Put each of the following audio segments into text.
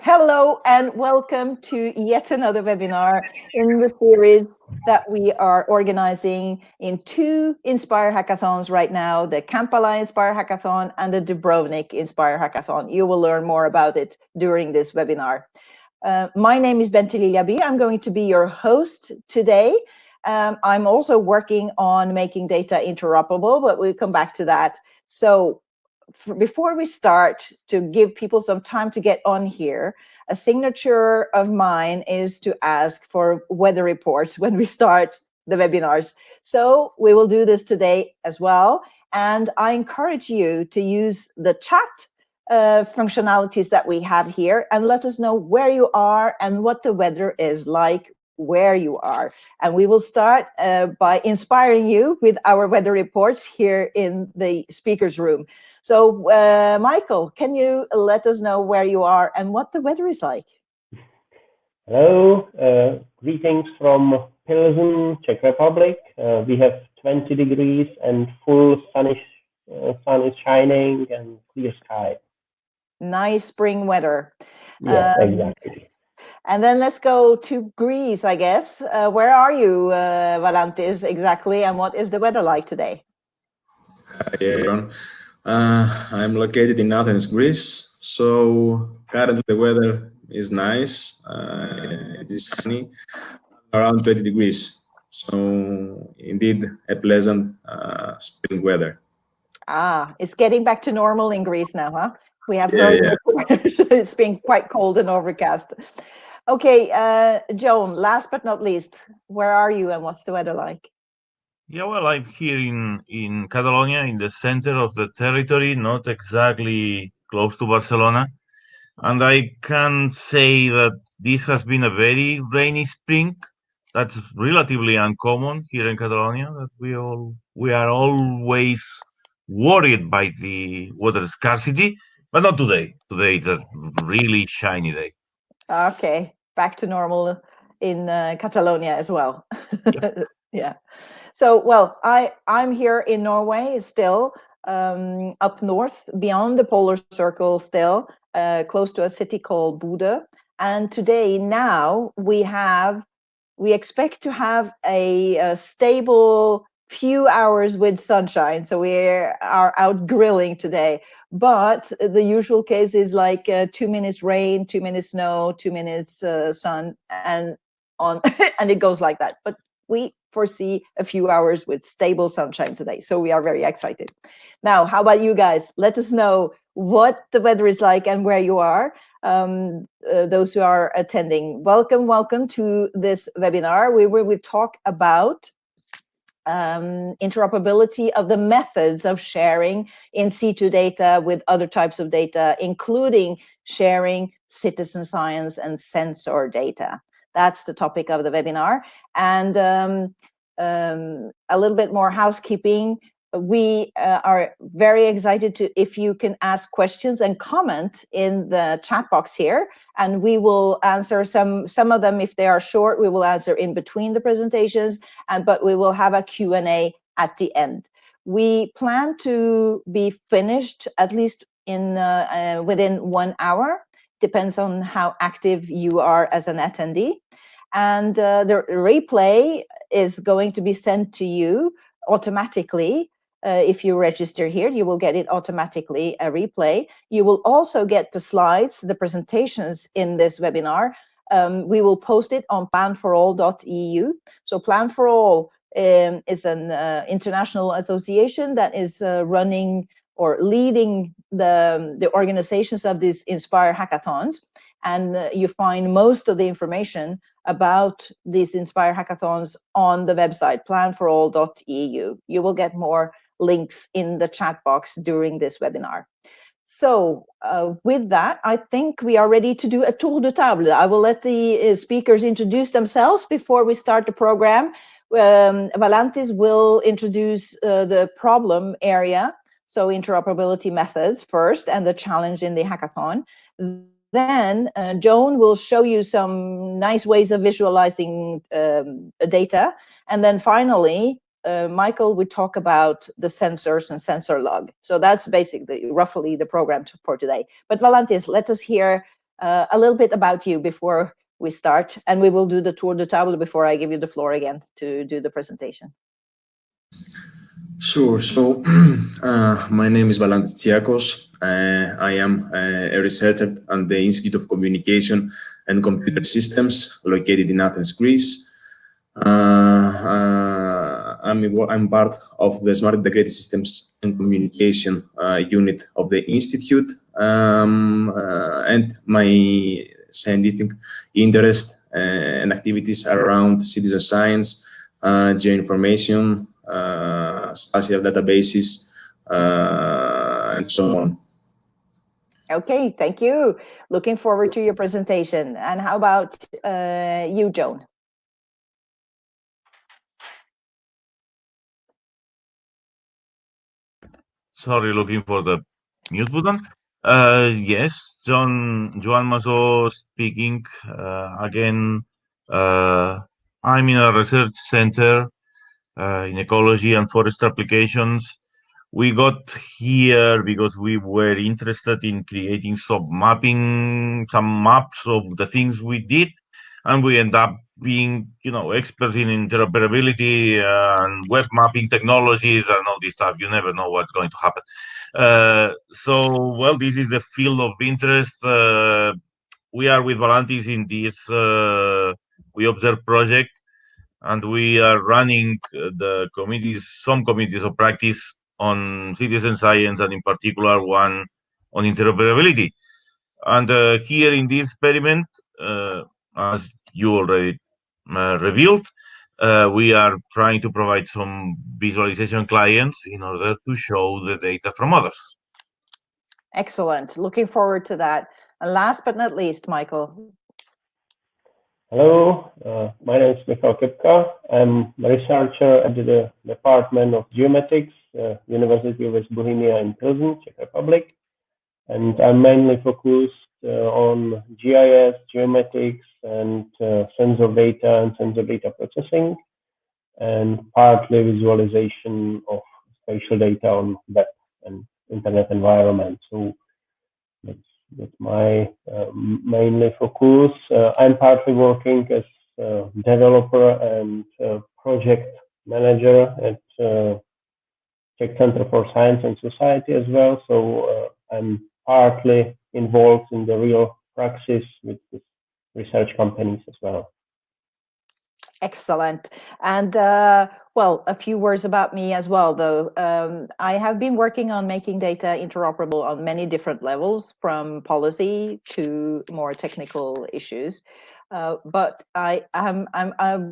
Hello and welcome to yet another webinar in the series that we are organizing in two Inspire Hackathons right now, the Kampala Inspire Hackathon and the Dubrovnik Inspire Hackathon. You will learn more about it during this webinar. My name is Bente Liljaby. I'm going to be your host today. I'm also working on making data interoperable, but we'll come back to that. So before we start, to give people some time to get on here, a signature of mine is to ask for weather reports when we start the webinars. So we will do this today as well. And I encourage you to use the chat functionalities that we have here and let us know where you are and what the weather is like where you are. And we will start by inspiring you with our weather reports here in the speakers room. So Michael, can you let us know where you are and what the weather is like? Hello, greetings from Pilsen, Czech Republic. We have 20 degrees and full sun is shining and clear sky. Nice spring weather. Yeah, exactly. And then let's go to Greece, I guess. Where are you, Valantis, exactly, and what is the weather like today? Hi, everyone. I'm located in Athens, Greece. So currently the weather is nice. It is sunny, around 20 degrees. So indeed a pleasant spring weather. Ah, it's getting back to normal in Greece now, huh? We have heard it's been quite cold and overcast. Okay, Joan, last but not least, where are you and what's the weather like? Yeah, well, I'm here in Catalonia, in the center of the territory, not exactly close to Barcelona. And I can say that this has been a very rainy spring. That's relatively uncommon here in Catalonia, that we are always worried by the water scarcity, but not today. Today it's a really shiny day. Okay, back to normal in Catalonia as well. Yep. Yeah. So, well, I'm here in Norway still, up north, beyond the polar circle still, close to a city called Bodø. And today, now, we expect to have a stable few hours with sunshine. So we are out grilling today. But the usual case is like 2 minutes rain, 2 minutes snow, 2 minutes sun, and on and it goes like that. But we foresee a few hours with stable sunshine today. So we are very excited. Now, how about you guys? Let us know what the weather is like and where you are. Those who are attending, welcome to this webinar. We will talk about interoperability of the methods of sharing in situ data with other types of data, including sharing citizen science and sensor data. That's the topic of the webinar. And a little bit more housekeeping. We are very excited to, if you can ask questions and comment in the chat box here, and we will answer some of them. If they are short, we will answer in between the presentations, but we will have a Q&A at the end. We plan to be finished at least in within 1 hour. Depends on how active you are as an attendee. And the replay is going to be sent to you automatically. If you register here, you will get it automatically, a replay. You will also get the slides, the presentations in this webinar. We will post it on planforall.eu. So Plan for All is an international association that is running or leading the organizations of these Inspire Hackathons. And you find most of the information about these Inspire Hackathons on the website, planforall.eu. You will get more links in the chat box during this webinar. So with that, I think we are ready to do a tour de table. I will let the speakers introduce themselves before we start the program. Valantis will introduce the problem area, so interoperability methods first, and the challenge in the hackathon. Then Joan will show you some nice ways of visualizing data. And then finally, Michael would talk about the sensors and SensLog. So that's basically roughly the program for today. But Valantis, let us hear a little bit about you before we start, and we will do the tour de table before I give you the floor again to do the presentation. Sure. So, my name is Valantis Tsiakos. I am a researcher at the Institute of Communication and Computer Systems located in Athens, Greece. I'm part of the Smart Integrated Systems and Communication unit of the Institute, and my scientific interest and activities around citizen science, geoinformation, spatial databases, and so on. Okay, thank you. Looking forward to your presentation. And how about you, Joan? Sorry, looking for the mute button. Yes, Joan Mazo speaking. Again, I'm in a research center in ecology and forest applications. We got here because we were interested in creating some maps of the things we did, and we end up being, experts in interoperability and web mapping technologies and all this stuff. You never know what's going to happen. Well, this is the field of interest. We are with Valantis in this We Observe project, and we are running some committees of practice on citizen science, and in particular one on interoperability. And here in this experiment, as you already revealed, we are trying to provide some visualization clients in order to show the data from others. Excellent. Looking forward to that. And last but not least, Michael. Hello, my name is Michal Kipka. I'm a researcher at the Department of Geomatics, University of West Bohemia in Pilsen, Czech Republic. And I'm mainly focused on GIS, geomatics, and sensor data and sensor data processing, and partly visualization of spatial data on web and internet environment. So that's my mainly focus. I'm partly working as a developer and project manager at Czech Center for Science and Society as well. So I'm partly involved in the real praxis with research companies as well. Excellent. And well, a few words about me as well, though. I have been working on making data interoperable on many different levels, from policy to more technical issues. But I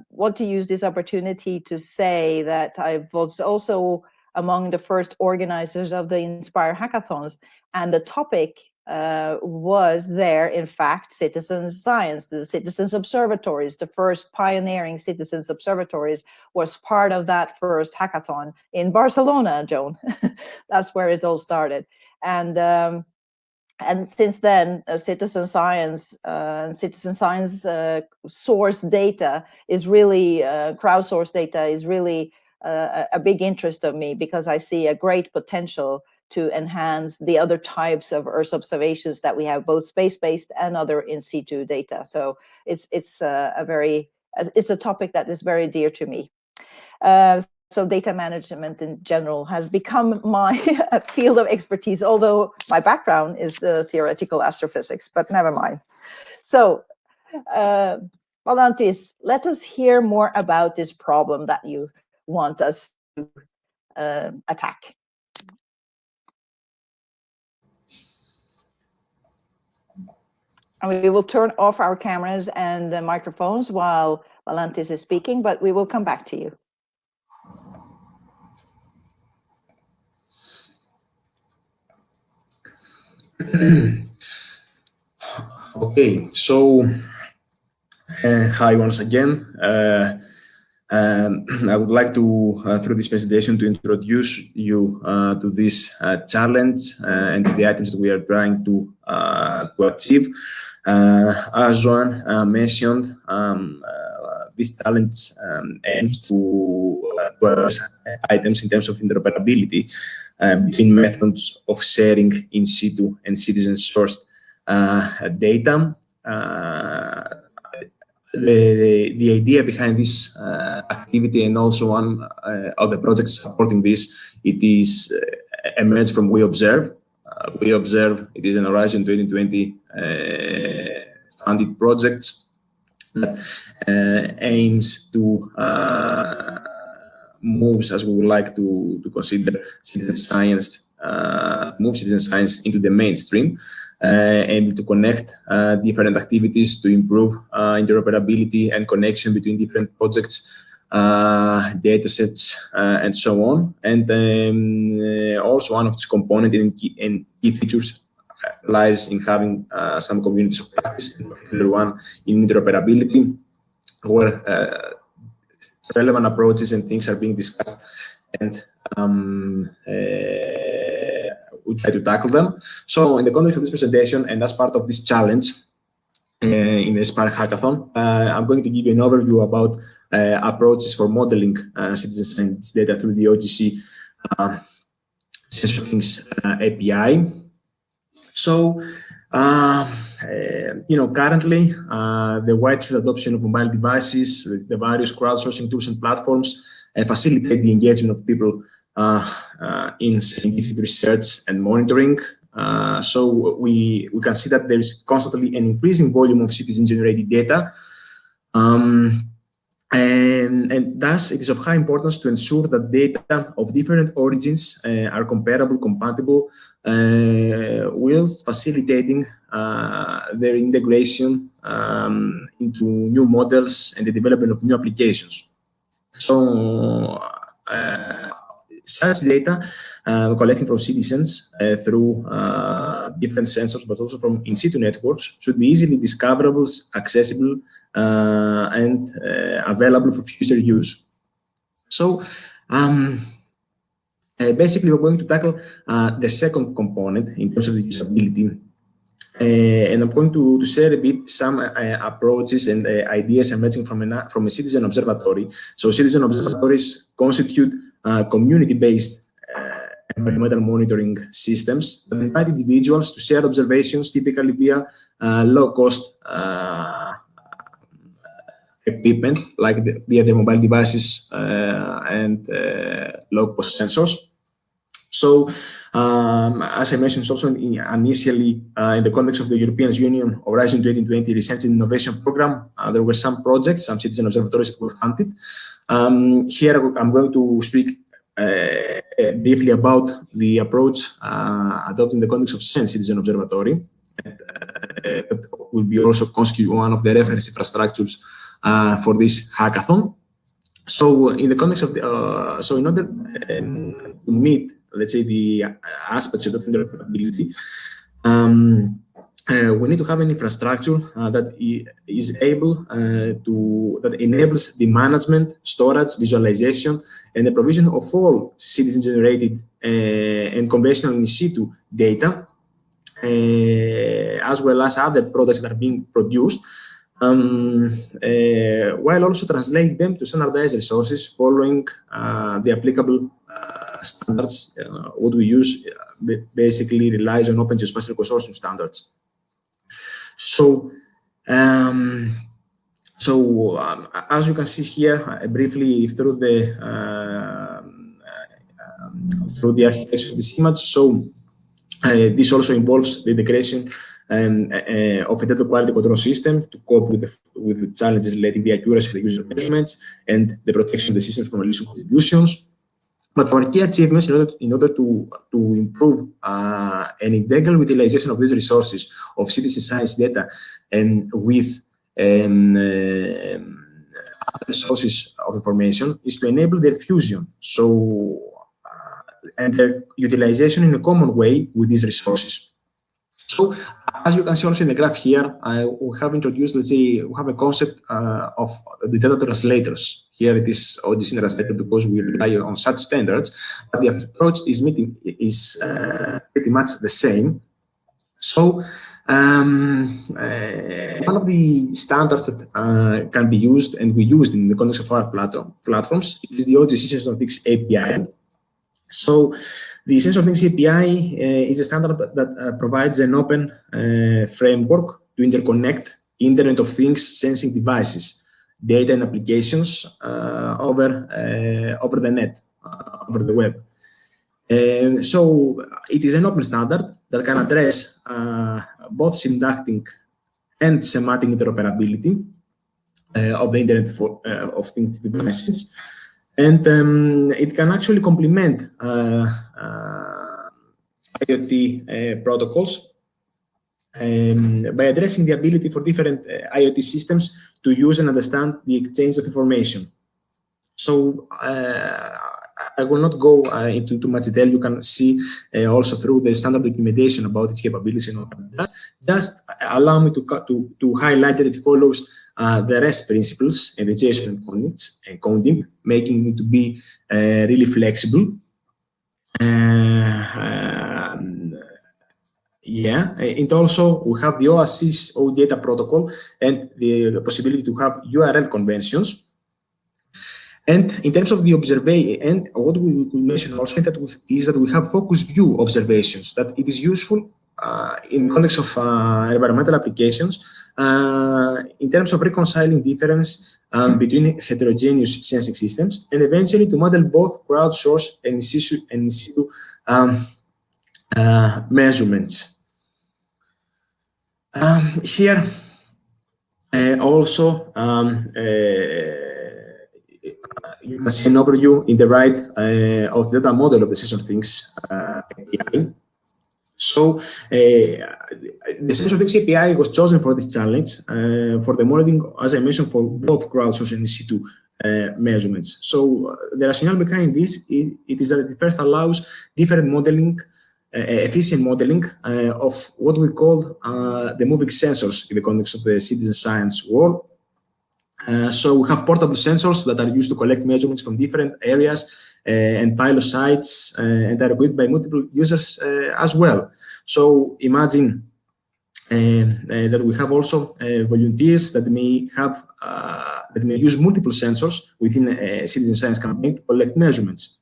want to use this opportunity to say that I was also among the first organizers of the Inspire hackathons, and the topic was there, in fact, citizen science. The citizens observatories, the first pioneering citizens observatories, was part of that first hackathon in Barcelona, Joan. That's where it all started. And since then, citizen science source data is really, crowdsourced data is really a big interest of me, because I see a great potential to enhance the other types of Earth observations that we have, both space-based and other in situ data. So it's a topic that is very dear to me. So data management in general has become my field of expertise, although my background is theoretical astrophysics, but never mind. So Valantis, let us hear more about this problem that you want us to attack. And we will turn off our cameras and the microphones while Valantis is speaking, but we will come back to you. Okay, so hi once again. I would like to, through this presentation, to introduce you to this challenge and the items that we are trying to achieve. As Joan mentioned, this challenge aims to address items in terms of interoperability between methods of sharing in situ and citizen-sourced data. The idea behind this activity, and also one of the projects supporting this, it is emerged from We Observe. We Observe, it is an Horizon 2020 funded project that moves, as we would like to consider, citizen science, move citizen science into the mainstream, and to connect different activities to improve interoperability and connection between different projects, data sets, and so on. And also one of its components and key features lies in having some communities of practice, in particular one in interoperability, where relevant approaches and things are being discussed, and we try to tackle them. So in the context of this presentation, and as part of this challenge in the Spark Hackathon, I'm going to give you an overview about approaches for modeling citizen science data through the OGC Sensor Things API. So, currently, the widespread adoption of mobile devices, the various crowdsourcing tools and platforms facilitate the engagement of people in scientific research and monitoring. So we can see that there is constantly an increasing volume of citizen-generated data. And thus, it is of high importance to ensure that data of different origins are comparable, compatible, whilst facilitating their integration into new models and the development of new applications. So, such data collecting from citizens through different sensors, but also from in situ networks, should be easily discoverable, accessible, and available for future use. So, basically, we're going to tackle the second component in terms of the usability. And I'm going to share a bit some approaches and ideas emerging from a citizen observatory. So citizen observatories constitute community-based environmental monitoring systems that invite individuals to share observations, typically via low-cost equipment, like via the mobile devices and low-cost sensors. So, as I mentioned, also initially in the context of the European Union Horizon 2020 Research and Innovation Program, there were some projects, some citizen observatories that were funded. Here, I'm going to speak briefly about the approach adopted in the context of Sense Citizen Observatory. That will be also constitute one of the reference infrastructures for this hackathon. So, in the context of the, so in order to meet, let's say, the aspects of interoperability, we need to have an infrastructure that is able that enables the management, storage, visualization, and the provision of all citizen-generated and conventional in situ data, as well as other products that are being produced, while also translate them to standardized resources following the applicable standards. What we use basically relies on Open Geospatial Consortium standards. So, as you can see here, briefly through the architecture of this image. So, this also involves the integration of a data quality control system to cope with the challenges related to the accuracy of the user measurements and the protection of the system from illusion contributions. But our key achievements in order to improve an integral utilization of these resources of citizen science data and with other sources of information is to enable their fusion. So, and their utilization in a common way with these resources. So, as you can see also in the graph here, we have introduced, let's say, we have a concept of the data translators. Here it is OGC translator because we rely on such standards, but the approach is pretty much the same. So, one of the standards that can be used and we used in the context of our platforms is the OGC Sensor Things API. So the SensorThings API is a standard that provides an open framework to interconnect Internet of Things sensing devices, data and applications over the net, over the web. So it is an open standard that can address both syntactic and semantic interoperability of the Internet of Things devices. And it can actually complement IoT protocols by addressing the ability for different IoT systems to use and understand the exchange of information. So I will not go into too much detail. You can see also through the standard documentation about its capabilities and all that. Just allow me to highlight that it follows the REST principles and the JSON encoding, making it to be really flexible. And also we have the OASIS OData protocol and the possibility to have URL conventions. And in terms of the observation, and what we could mention also is that we have focus view observations, that it is useful in context of environmental applications in terms of reconciling difference between heterogeneous sensing systems, and eventually to model both crowdsourced and in situ measurements. Here also you can see an overview in the right of the data model of the SensorThings API. So the SensorThings API was chosen for this challenge for the modeling, as I mentioned, for both crowdsourced and in situ measurements. So the rationale behind this is that it first allows different modeling, efficient modeling of what we call the moving sensors in the context of the citizen science world. So we have portable sensors that are used to collect measurements from different areas and pilot sites and are equipped by multiple users as well. So imagine that we have also volunteers that may have that may use multiple sensors within a citizen science campaign to collect measurements.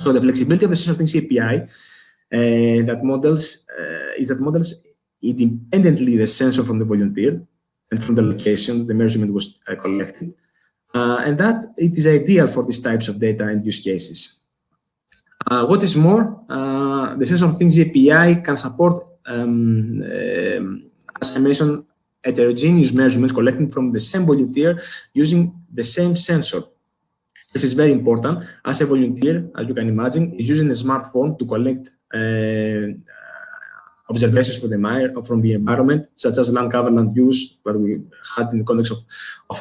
So the flexibility of the SensorThings API that models independently the sensor from the volunteer and from the location the measurement was collected, and that it is ideal for these types of data and use cases. What is more, the SensorThings API can support, as I mentioned, heterogeneous measurements collected from the same volunteer using the same sensor. This is very important, as a volunteer, as you can imagine, is using a smartphone to collect observations from the environment, such as land cover, land use, that we had in the context of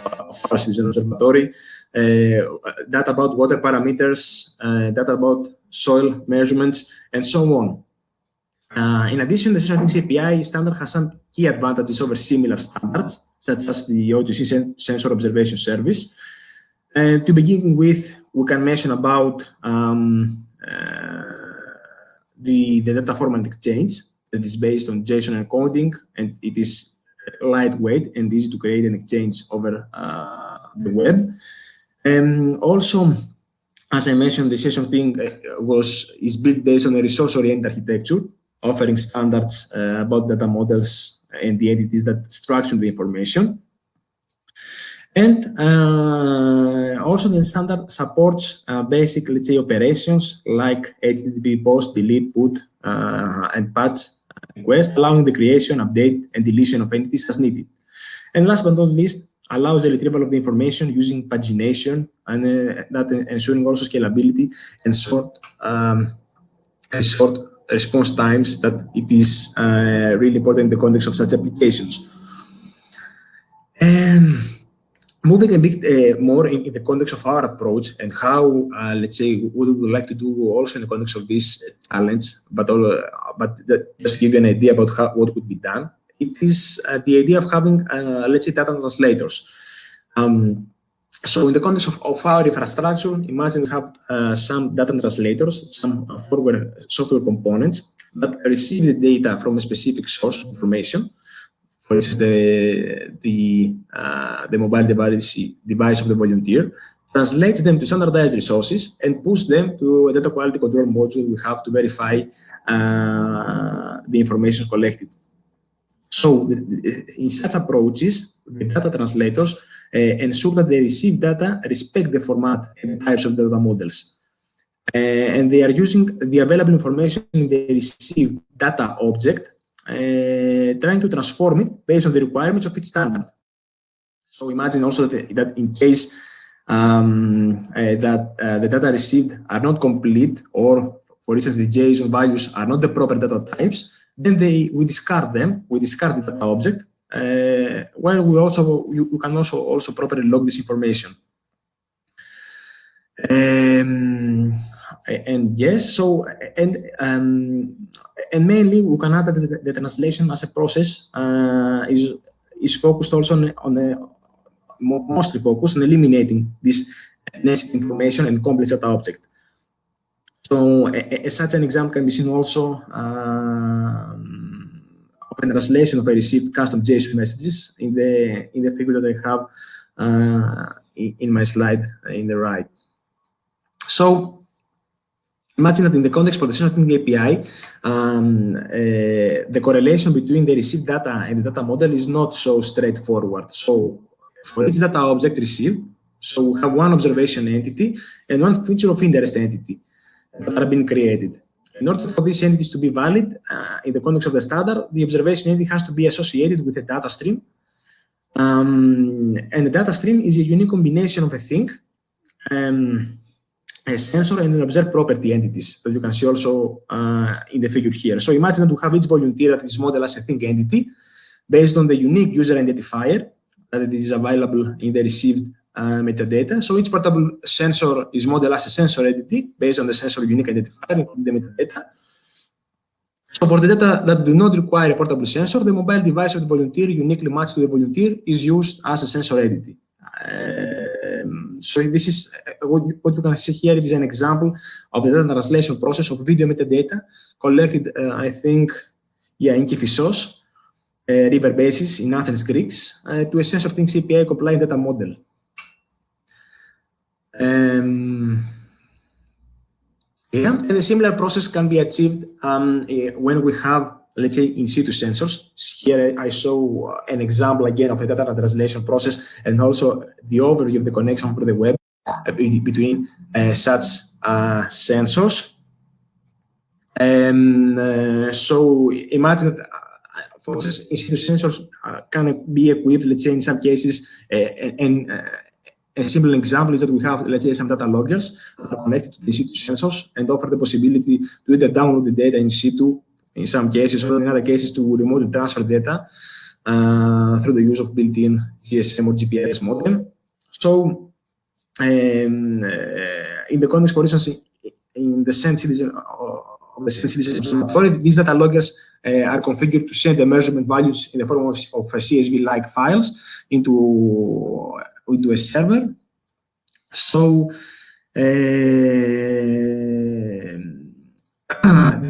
our citizen observatory, data about water parameters, data about soil measurements, and so on. In addition, the SensorThings API standard has some key advantages over similar standards, such as the OGC sensor observation service. To begin with, we can mention about the data format exchange that is based on JSON encoding, and it is lightweight and easy to create and exchange over the web. And also, as I mentioned, the SensorThings is built based on a resource-oriented architecture, offering standards about data models and the entities that structure the information. And also the standard supports basic, let's say, operations like HTTP post, delete, put, and patch request, allowing the creation, update, and deletion of entities as needed. And last but not least, allows the retrieval of the information using pagination, and that ensuring also scalability and short response times, that it is really important in the context of such applications. Moving a bit more in the context of our approach and how, let's say, what we would like to do also in the context of this challenge, but just to give you an idea about what could be done, it is the idea of having, let's say, data translators. So in the context of our infrastructure, imagine we have some data translators, some software components that receive the data from a specific source of information. For instance, the mobile device of the volunteer, translates them to standardized resources, and push them to a data quality control module we have to verify the information collected. So, in such approaches, the data translators ensure that the received data respect the format and types of data models. And they are using the available information in the received data object, trying to transform it based on the requirements of each standard. So imagine also that in case the data received are not complete, or for instance, the JSON values are not the proper data types, then we discard them. We discard the data object. While you can also properly log this information. And yes, so and mainly we can add that the translation as a process is focused also on mostly focused on eliminating this nested information and complex data object. So such an example can be seen also of a translation of a received custom JSON messages in the figure that I have in my slide in the right. So imagine that in the context for the SensLog API, the correlation between the received data and the data model is not so straightforward. So for each data object received, so we have one observation entity and one feature of interest entity that are being created. In order for these entities to be valid in the context of the standard, the observation entity has to be associated with a data stream. And the data stream is a unique combination of a thing, a sensor, and an observed property entities that you can see also in the figure here. So imagine that we have each volunteer that is modeled as a thing entity based on the unique user identifier that it is available in the received metadata. So each portable sensor is modeled as a sensor entity based on the sensor unique identifier, including the metadata. So for the data that do not require a portable sensor, the mobile device of the volunteer uniquely matched to the volunteer is used as a sensor entity. So this is what you can see here. It is an example of the data translation process of video metadata collected, I think, in Kifissos river basis in Athens, Greece, to a sensor things API compliant data model. And a similar process can be achieved when we have, let's say, in situ sensors. Here I show an example again of a data translation process and also the overview of the connection for the web between such sensors. So imagine that for instance, in situ sensors can be equipped, let's say, in some cases, and a simple example is that we have, let's say, some data loggers that are connected to the situ sensors and offer the possibility to either download the data in situ in some cases, or in other cases to remotely transfer data through the use of built-in GSM or GPS modem. So in the context, for instance, in the SensCitizen Observatory, these data loggers are configured to send the measurement values in the form of CSV-like files into a server. So the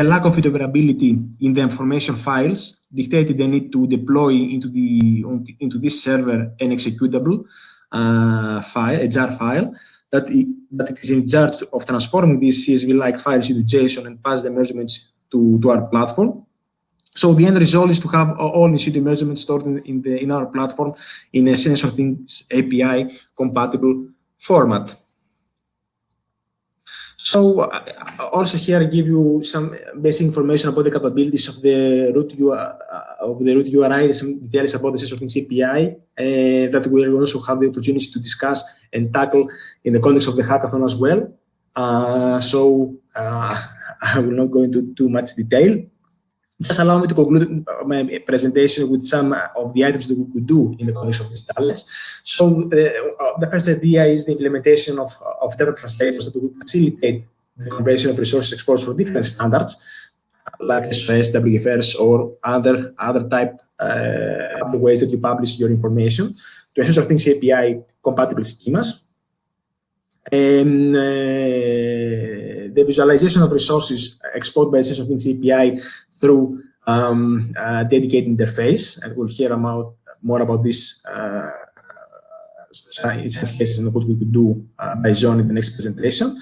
lack of interoperability in the information files dictated the need to deploy into this server an executable file, a jar file, that it is in charge of transforming these CSV-like files into JSON and pass the measurements to our platform. So the end result is to have all in situ measurements stored in our platform in a SensLog API compatible format. So also here I give you some basic information about the capabilities of the root URI, some details about the SensLog API that we will also have the opportunity to discuss and tackle in the context of the hackathon as well. So I will not go into too much detail. Just allow me to conclude my presentation with some of the items that we could do in the context of this challenge. So the first idea is the implementation of data translators that will facilitate the comparison of resource exports for different standards, like SOS, WFRs, or other type other ways that you publish your information to ensure things API compatible schemas. And the visualization of resources exported by SensLog API through a dedicated interface, and we'll hear more about this essential cases and what we could do by zone in the next presentation.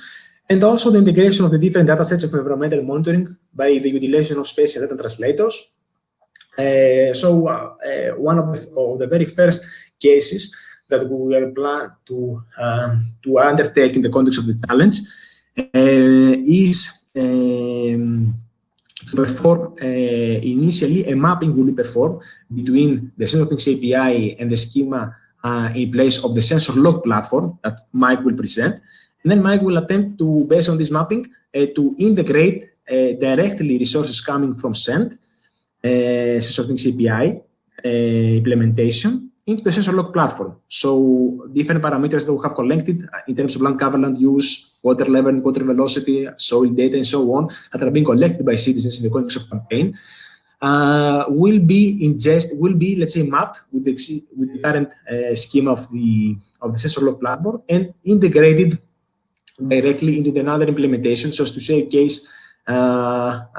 And also the integration of the different data sets of environmental monitoring by the utilization of spatial data translators. One of the very first cases that we are planning to undertake in the context of the challenge is to perform initially a mapping will be performed between the SensLog API and the schema in place of the SensLog platform that Mike will present. And then Mike will attempt to, based on this mapping, to integrate directly resources coming from SEND, SensLog API implementation into the SensLog platform. So different parameters that we have collected in terms of land cover, land use, water level, water velocity, soil data, and so on, that are being collected by citizens in the context of campaign, will be let's say, mapped with the current schema of the SensLog platform and integrated directly into another implementation, so as to showcase an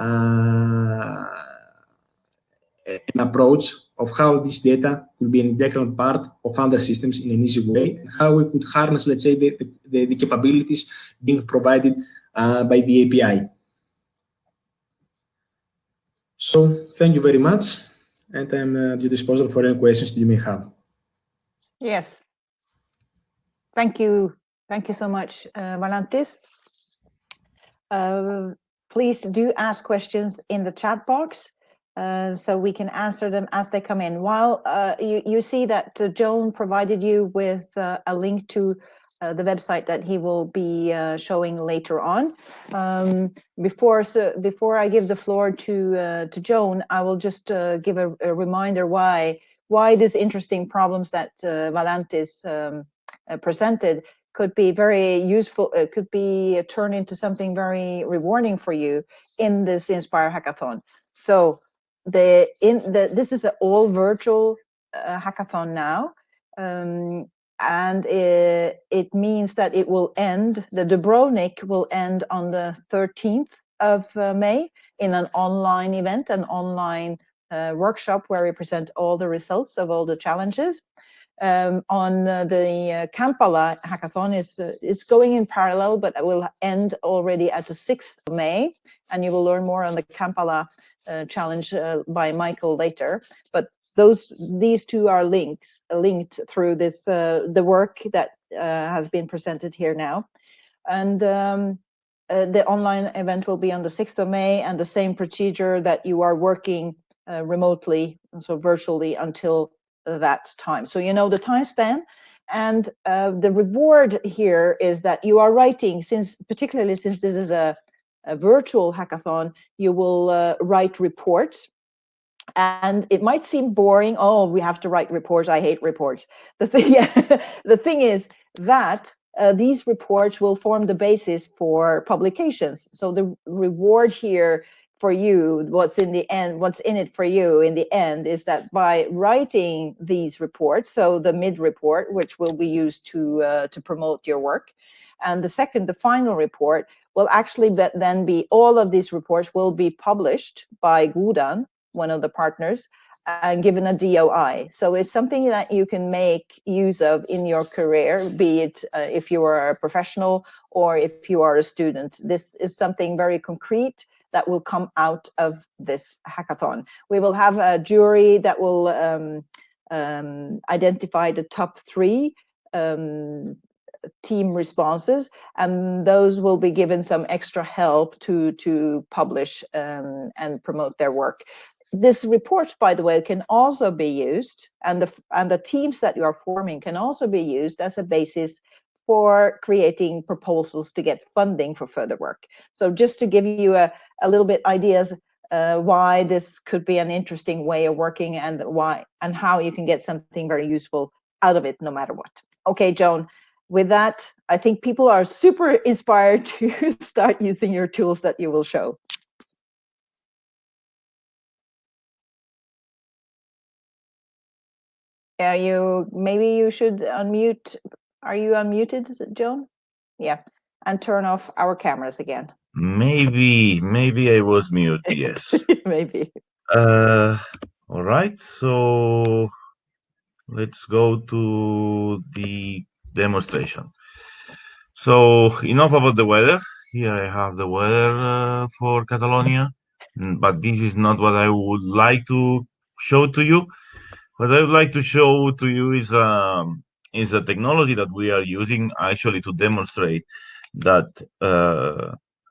approach of how this data will be an integral part of other systems in an easy way, and how we could harness, let's say, the capabilities being provided by the API. So thank you very much, and I'm at your disposal for any questions that you may have. Yes. Thank you. Thank you so much, Valentis. Please do ask questions in the chat box so we can answer them as they come in. While you see that Joan provided you with a link to the website that he will be showing later on. Before I give the floor to Joan, I will just give a reminder why these interesting problems that Valentis presented could be very useful, could be turned into something very rewarding for you in this Inspire Hackathon. So this is an all virtual hackathon now. And it means that it will end, the Dubrovnik will end on the 13th of May in an online event, an online workshop where we present all the results of all the challenges. On the Kampala hackathon is going in parallel, but it will end already at the 6th of May, and you will learn more on the Kampala challenge by Michael later. But these two are linked through this the work that has been presented here now, and the online event will be on the 6th of May, and the same procedure that you are working remotely, so virtually, until that time. So you know the time span, and the reward here is that you are writing, particularly since this is a virtual hackathon, you will write reports. And it might seem boring. Oh, we have to write reports. I hate reports. The thing is that these reports will form the basis for publications. So the reward here for you, what's in it for you in the end, is that by writing these reports, so the mid report, which will be used to promote your work, and the final report will actually then be, all of these reports will be published by Gudan, one of the partners, and given a DOI. So it's something that you can make use of in your career, be it if you are a professional or if you are a student. This is something very concrete that will come out of this hackathon. We will have a jury that will identify the top 3 team responses, and those will be given some extra help to publish and promote their work. This report, by the way, can also be used, and the teams that you are forming can also be used as a basis for creating proposals to get funding for further work. So just to give you a little bit ideas why this could be an interesting way of working, and why and how you can get something very useful out of it no matter what. Okay, Joan, with that, I think people are super inspired to start using your tools that you will show. Maybe you should unmute. Are you unmuted, Joan? Yeah, and turn off our cameras again. Maybe I was mute. Yes. Maybe. All right. So let's go to the demonstration. So enough about the weather. Here I have the weather for Catalonia, but this is not what I would like to show to you. What I would like to show to you is a technology that we are using actually to demonstrate that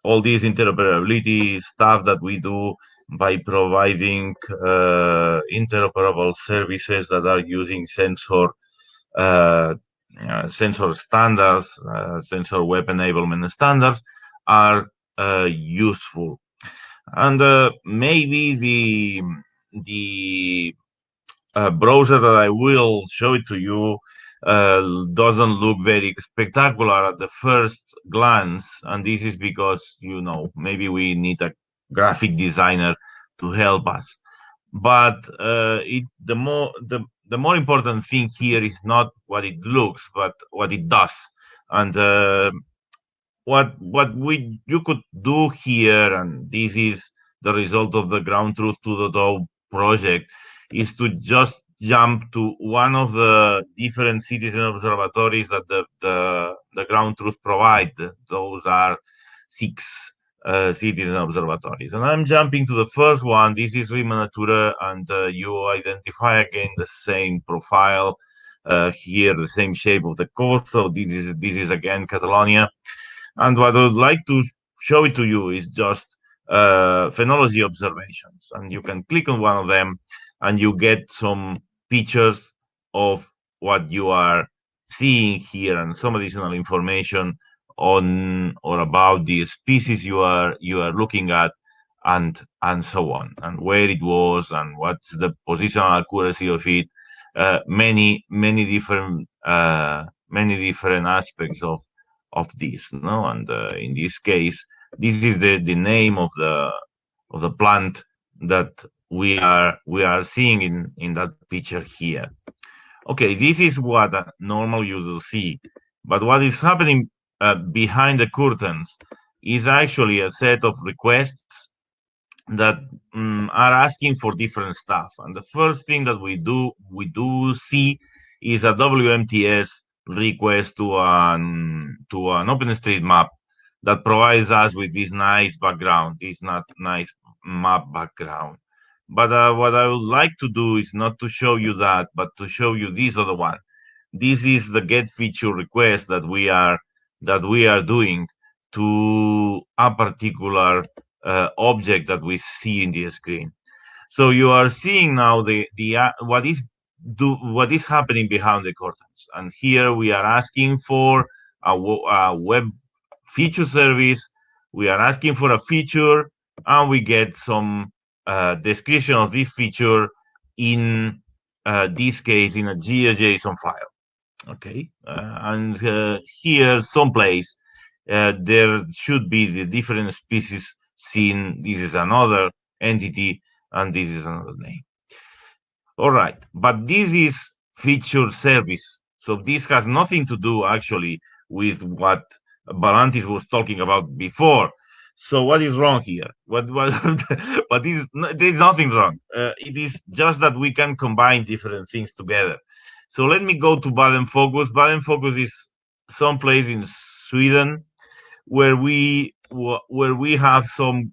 all these interoperability stuff that we do by providing interoperable services that are using sensor standards, sensor web enablement standards are useful. And maybe the browser that I will show it to you doesn't look very spectacular at the first glance, and this is because, you know, maybe we need a graphic designer to help us. But the more important thing here is not what it looks, but what it does. And what you could do here, and this is the result of the Ground Truth 2.0 project, is to just jump to one of the different citizen observatories that the Ground Truth provide. Those are 6 citizen observatories, and I'm jumping to the first one. This is Rima Natura, and you identify again the same profile here, the same shape of the coast. So this is again Catalonia. And what I would like to show it to you is just phenology observations. And you can click on one of them and you get some pictures of what you are seeing here and some additional information on or about the species you are looking at, and so on, and where it was and what's the positional accuracy of it. Many different aspects of this, no? And in this case, this is the name of the plant that we are seeing in that picture here. Okay, this is what a normal user see, but what is happening behind the curtains is actually a set of requests that are asking for different stuff. And the first thing that we do see is a WMTS request to an OpenStreetMap that provides us with this nice background, this not nice map background. But what I would like to do is not to show you that, but to show you this other one. This is the get feature request that we are doing to a particular object that we see in the screen. So you are seeing now what is happening behind the curtains. And here we are asking for a web feature service. We are asking for a feature, and we get some description of this feature in this case in a GeoJSON file. Okay, and here someplace there should be the different species seen. This is another entity, and this is another name. All right, but this is feature service. So this has nothing to do actually with what Balantis was talking about before. So what is wrong here? What there's nothing wrong. It is just that we can combine different things together. So let me go to Baden Focus. Baden Focus is someplace in Sweden where we have some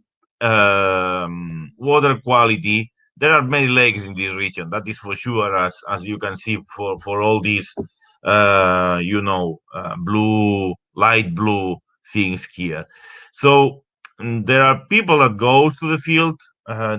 water quality. There are many lakes in this region, that is for sure, as you can see for all these blue, light blue things here. So there are people that go to the field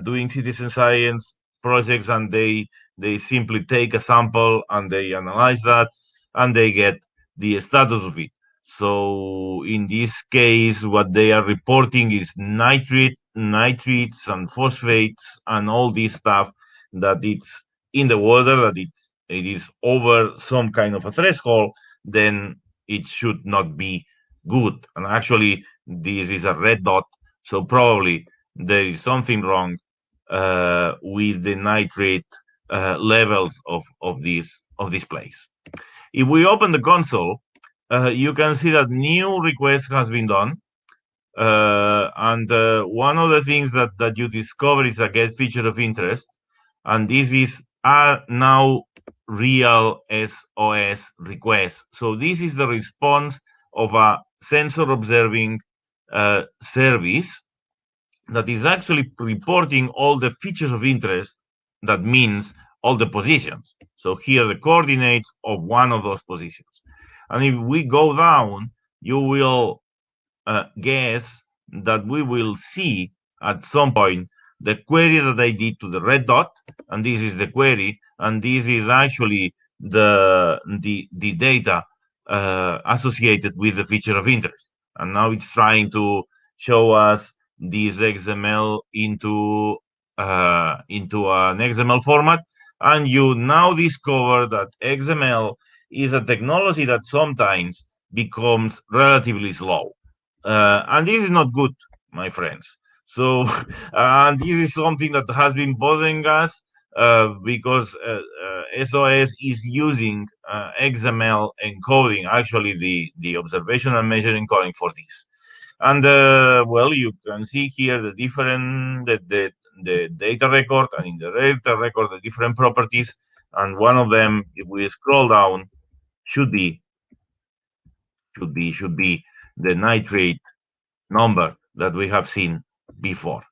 doing citizen science projects, and they simply take a sample and they analyze that and they get the status of it. So in this case, what they are reporting is nitrates and phosphates and all this stuff that it's in the water, that it is over some kind of a threshold, then it should not be good. And actually, this is a red dot, so probably there is something wrong with the nitrate levels of this place. If we open the console, you can see that new request has been done. And one of the things that you discover is a get feature of interest. And this is now real SOS request. So this is the response of a sensor observing service that is actually reporting all the features of interest. That means all the positions. So here the coordinates of one of those positions. And if we go down, you will guess that we will see at some point the query that I did to the red dot, and this is the query, and this is actually the data associated with the feature of interest. And now it's trying to show us this XML into an XML format, and you now discover that XML is a technology that sometimes becomes relatively slow. And this is not good, my friends. So, and this is something that has been bothering us because SOS is using XML encoding, actually the observation and measure encoding for this. And well, you can see here the different the data record, and in the data record the different properties. And one of them, if we scroll down, should be the nitrate number that we have seen before.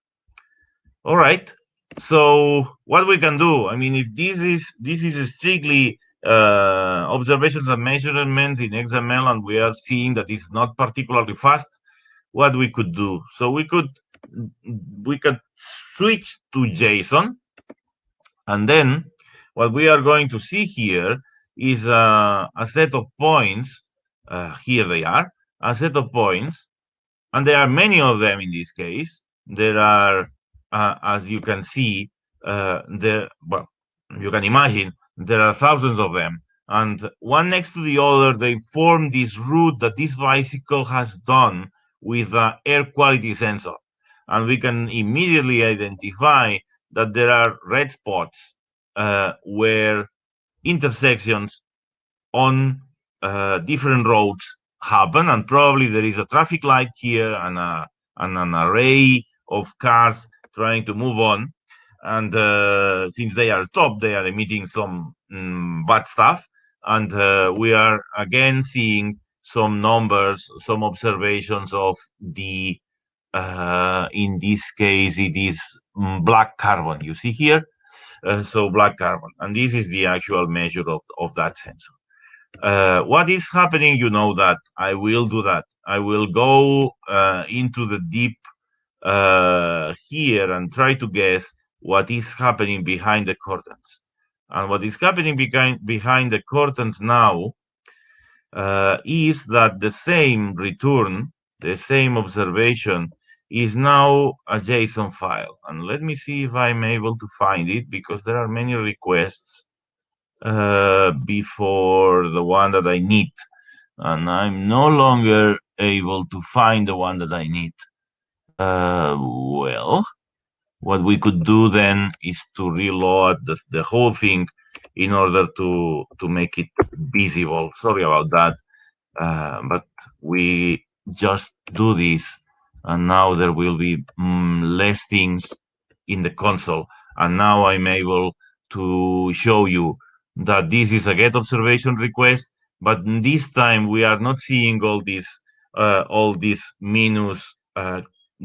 All right. So what we can do, I mean, if this is strictly observations and measurements in XML, and we are seeing that it's not particularly fast, what we could do? So we could switch to JSON, and then what we are going to see here is a set of points. Here they are, a set of points. And there are many of them in this case. There are, as you can see, well, you can imagine, there are thousands of them. And one next to the other, they form this route that this bicycle has done with an air quality sensor. And we can immediately identify that there are red spots where intersections on different roads happen, and probably there is a traffic light here and an array of cars trying to move on, and since they are stopped, they are emitting some bad stuff, and we are again seeing some numbers, some observations of the in this case it is black carbon, you see here. So black carbon, and this is the actual measure of that sensor. What is happening, you know that I will do that. I will go into the deep here and try to guess what is happening behind the curtains. And what is happening behind the curtains now is that the same return, the same observation, is now a JSON file. And let me see if I'm able to find it, because there are many requests before the one that I need, and I'm no longer able to find the one that I need. Well, what we could do then is to reload the whole thing in order to make it visible. Sorry about that, but we just do this, and now there will be less things in the console, and now I'm able to show you that this is a get observation request, but this time we are not seeing all this minus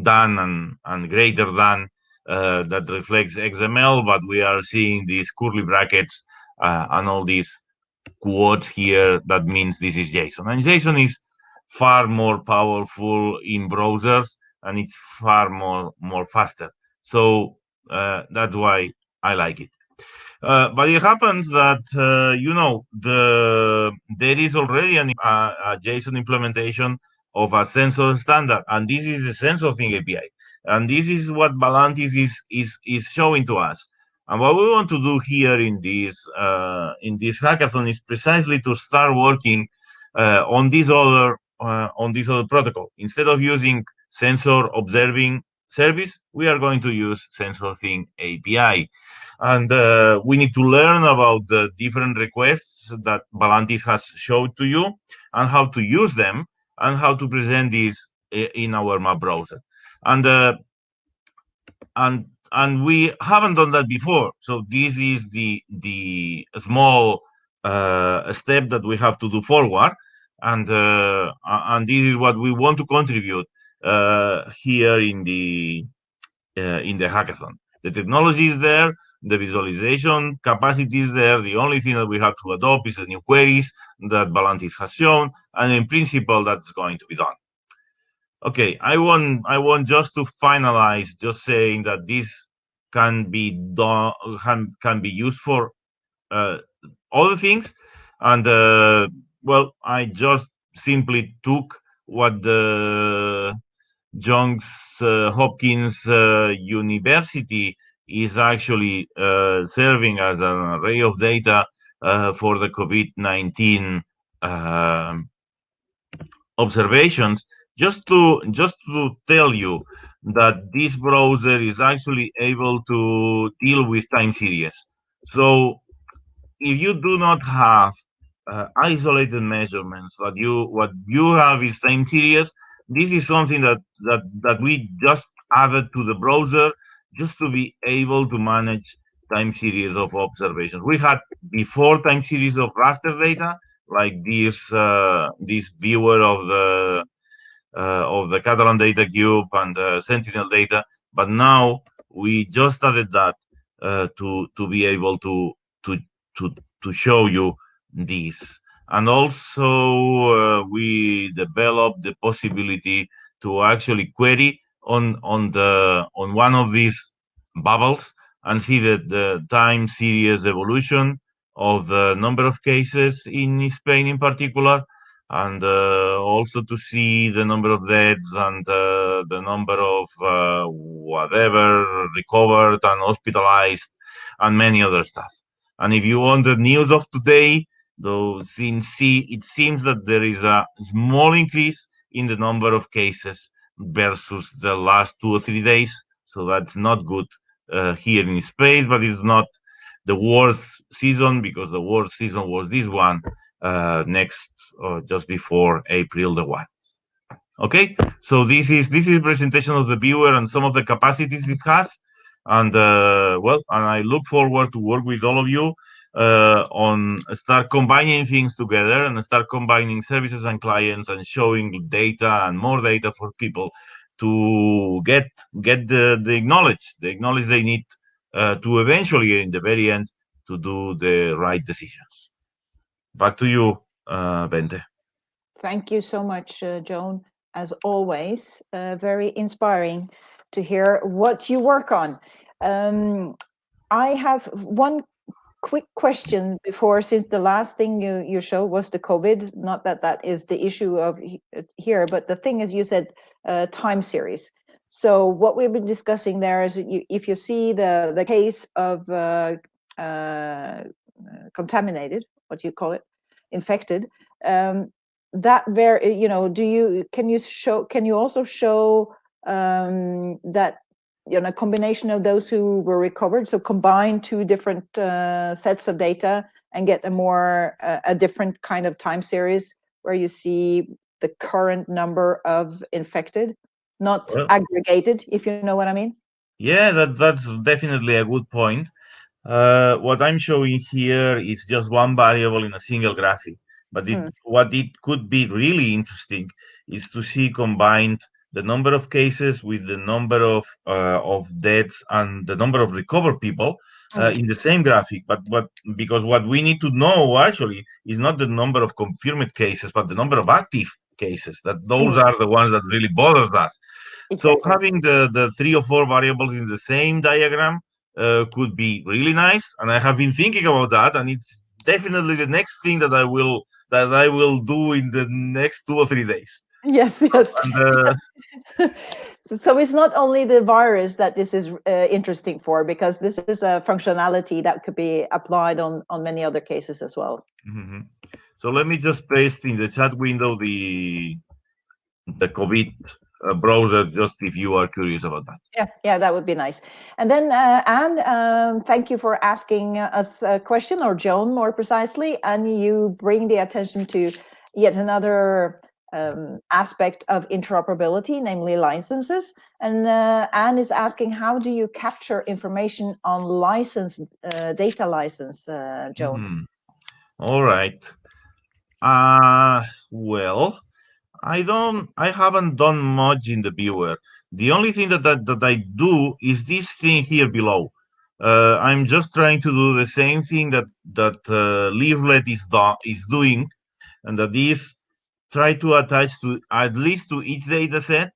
done and greater than that reflects XML, but we are seeing these curly brackets and all these quotes here. That means this is JSON, and JSON is far more powerful in browsers, and it's far more faster. So that's why I like it. But it happens that there is already a JSON implementation of a sensor standard, and this is the sensor thing API, and this is what Valantis is showing to us. And what we want to do here in this hackathon is precisely to start working on this other protocol. Instead of using sensor observing service, we are going to use sensor thing API. And we need to learn about the different requests that Valantis has showed to you, and how to use them, and how to present this in our map browser. And and we haven't done that before. So this is the small step that we have to do forward, and this is what we want to contribute here in the hackathon. The technology is there, the visualization capacity is there. The only thing that we have to adopt is the new queries that Valentis has shown, and in principle, that's going to be done. Okay, I want just to finalize, just saying that this can be done, can be used for other things, and well, I just simply took what the Johns Hopkins University is actually serving as an array of data for the COVID-19 observations, just to tell you that this browser is actually able to deal with time series. So if you do not have isolated measurements, what you have is time series. This is something that we just added to the browser just to be able to manage time series of observations. We had before time series of raster data, like this viewer of the Catalan data cube and Sentinel data, but now we just added that to be able to show you this. And also we developed the possibility to actually query on one of these bubbles and see the time series evolution of the number of cases in Spain in particular, and also to see the number of deaths and the number of whatever recovered and hospitalized and many other stuff. And if you want the news of today, though, it seems that there is a small increase in the number of cases versus the last 2 or 3 days. So that's not good here in Spain, but it's not the worst season, because the worst season was this one next just before April the 1. Okay, so this is a presentation of the viewer and some of the capacities it has. And well, and I look forward to work with all of you on start combining things together and start combining services and clients and showing data and more data for people to get the knowledge they need to eventually, in the very end, to do the right decisions. Back to you, Bente. Thank you so much, Joan. As always, very inspiring to hear what you work on. I have one quick question before, since the last thing you showed was the COVID. Not that is the issue of here, but the thing is, you said time series. So what we've been discussing there is, if you see the case of contaminated, what do you call it, infected, that can you also show that a combination of those who were recovered, so combine 2 different sets of data and get a different kind of time series where you see the current number of infected, not aggregated, if you know what I mean? Yeah, that's definitely a good point. What I'm showing here is just one variable in a single graphic, but what it could be really interesting is to see combined the number of cases with the number of deaths and the number of recovered people in the same graphic. But because what we need to know actually is not the number of confirmed cases, but the number of active cases. Those are the ones that really bothers us. Exactly. So having the 3 or 4 variables in the same diagram could be really nice, and I have been thinking about that, and it's definitely the next thing that I will do in the next 2 or 3 days. Yes. And, so it's not only the virus that this is interesting for, because this is a functionality that could be applied on many other cases as well. Mm-hmm. So let me just paste in the chat window the COVID browser, just if you are curious about that. Yeah, that would be nice. And then Anne, thank you for asking us a question, or Joan more precisely, and you bring the attention to yet another aspect of interoperability, namely licenses. And Anne is asking, how do you capture information on license, data license, Joan? All right. Well, I haven't done much in the viewer. The only thing that I do is this thing here below. I'm just trying to do the same thing that Leaflet is doing, and that is try to attach to at least to each data set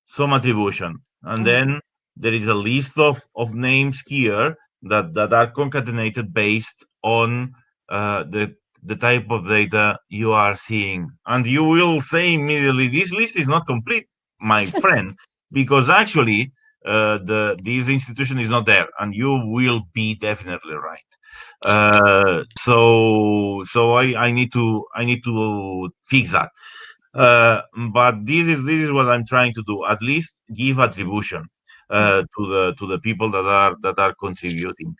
some attribution. And then there is a list of names here that are concatenated based on the type of data you are seeing. And you will say immediately, this list is not complete, my friend, because actually this institution is not there, and you will be definitely right. So I need to fix that. But this is what I'm trying to do. At least give attribution to the people that are contributing.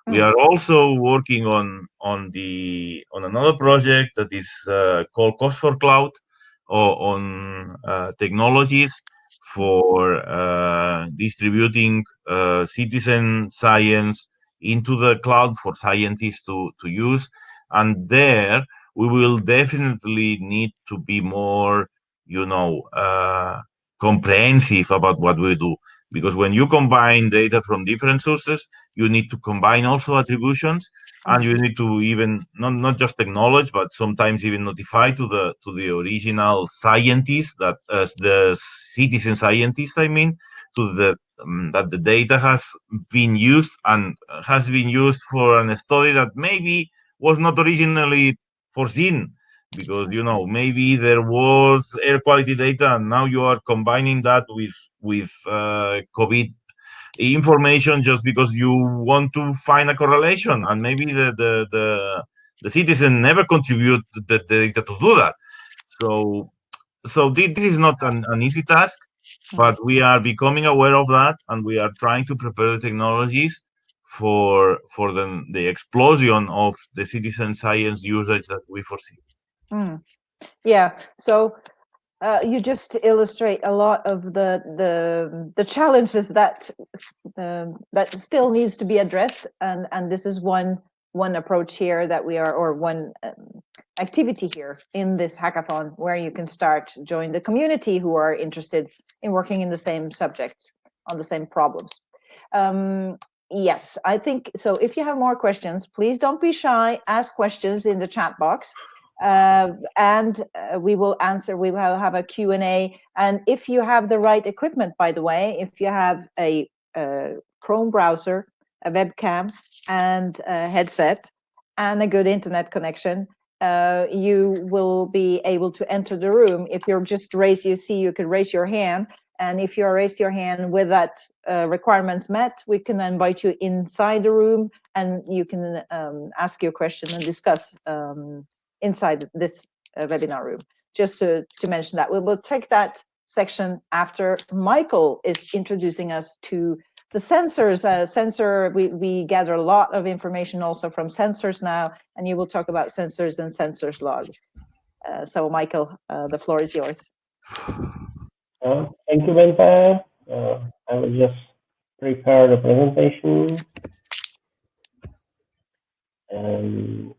We are also working on another project that is called Cost for Cloud, or on technologies for distributing citizen science into the cloud for scientists to use. And there we will definitely need to be more, comprehensive about what we do. Because when you combine data from different sources, you need to combine also attributions, and you need to even not just acknowledge, but sometimes even notify to the original scientists, that the citizen scientists, I mean, to that the data has been used, and has been used for a study that maybe was not originally foreseen, because maybe there was air quality data, and now you are combining that with COVID information just because you want to find a correlation, and maybe the citizen never contribute the data to do that. So this is not an easy task, but we are becoming aware of that, and we are trying to prepare the technologies for the explosion of the citizen science usage that we foresee. Yeah, so you just illustrate a lot of the challenges that still needs to be addressed, and this is one approach here that we are, or one activity here in this hackathon, where you can start join the community who are interested in working in the same subjects on the same problems. Yes, I think so. If you have more questions, please don't be shy. Ask questions in the chat box. And we will answer. We will have a Q&A. And if you have the right equipment, by the way, if you have a Chrome browser, a webcam, and a headset, and a good internet connection, you will be able to enter the room. If you're just you can raise your hand. And if you raised your hand with that requirements met, we can invite you inside the room, and you can ask your question and discuss inside this webinar room. Just to mention that. We will take that section after Michael is introducing us to the sensors. We gather a lot of information also from sensors now, and you will talk about sensors and SensLog. So Michael, the floor is yours. Thank you, Bente. I will just prepare the presentation. And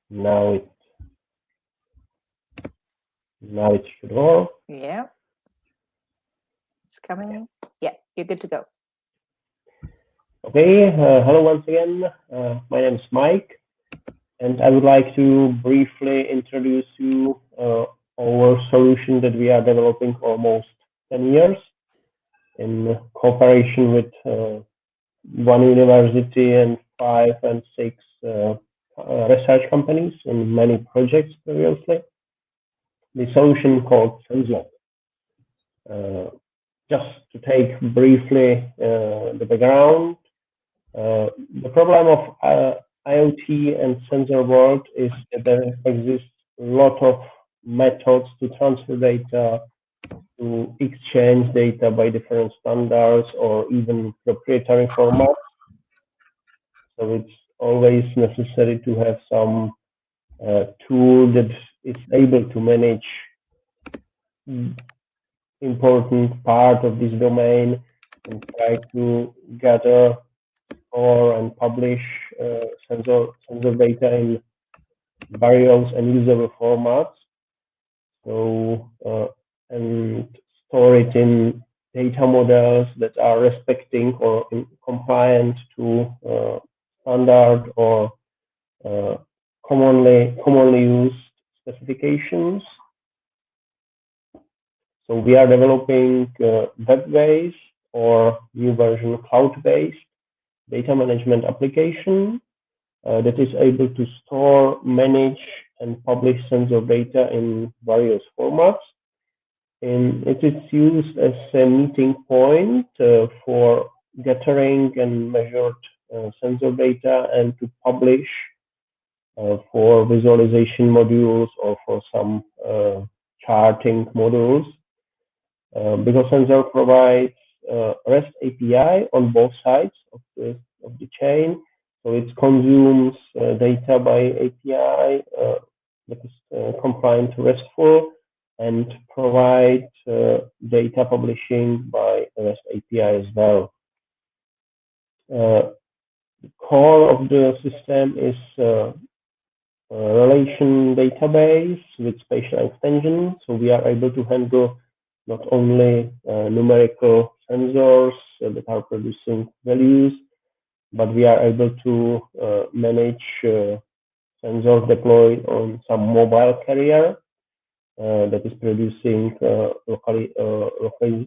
now it should work. Yeah. It's coming. Yeah, you're good to go. Okay, hello once again. My name is Mike, and I would like to briefly introduce you our solution that we are developing almost 10 years in cooperation with one university and 5 and 6 research companies in many projects previously. The solution called SensLog. Just to take briefly the background, the problem of IoT and sensor world is that there exists a lot of methods to transfer data, to exchange data by different standards or even proprietary formats. So it's always necessary to have some tool that is able to manage important part of this domain and try to gather, store, and publish sensor data in various and usable formats. So and store it in data models that are respecting or compliant to standard or commonly used specifications. So we are developing web-based or new version cloud-based data management application that is able to store, manage, and publish sensor data in various formats. And it is used as a meeting point for gathering and measured sensor data and to publish for visualization modules or for some charting modules. Because Sensor provides REST API on both sides of the chain, so it consumes data by API that is compliant to RESTful and provides data publishing by REST API as well. The core of the system is relation database with spatial extension, so we are able to handle not only numerical sensors that are producing values, but we are able to manage sensors deployed on some mobile carrier that is producing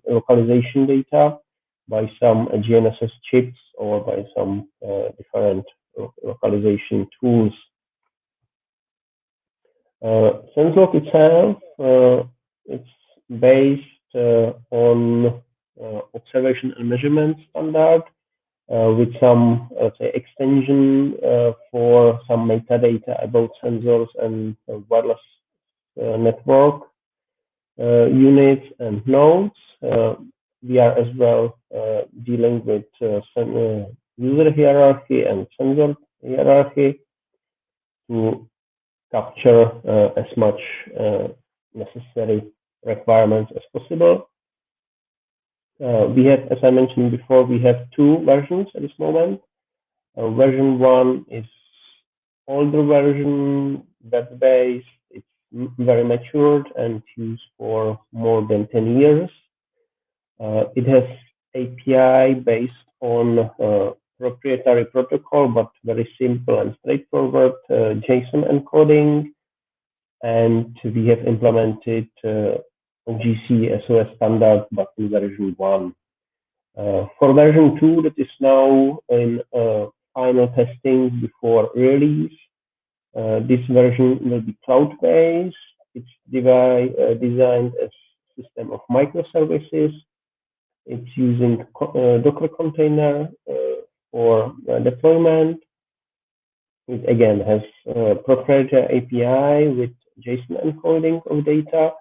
localization data by some GNSS chips or by some different localization tools. SensLog itself, it's based on observation and measurement standard with some, let's say, extension for some metadata about sensors and wireless network units and nodes. We are as well dealing with user hierarchy and sensor hierarchy to capture as much necessary requirements as possible. We have, as I mentioned before, we have two versions at this moment. Version 1 is older version, web-based. It's very matured and used for more than 10 years. It has API based on proprietary protocol, but very simple and straightforward JSON encoding. And we have implemented GC SOS standard, but in version 1. For version 2, that is now in final testing before release, this version will be cloud-based. It's designed as a system of microservices. It's using Docker container for deployment. It again has proprietary API with JSON encoding of data.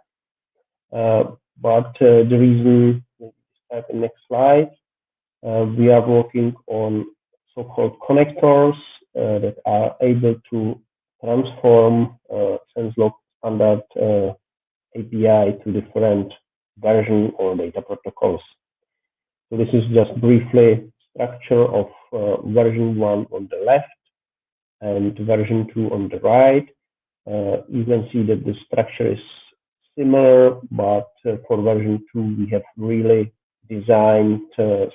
But the reason, in the next slide, we are working on so-called connectors that are able to transform SensLog standard API to different version or data protocols. So this is just briefly structure of version 1 on the left and version 2 on the right. You can see that the structure is similar, but for version 2, we have really designed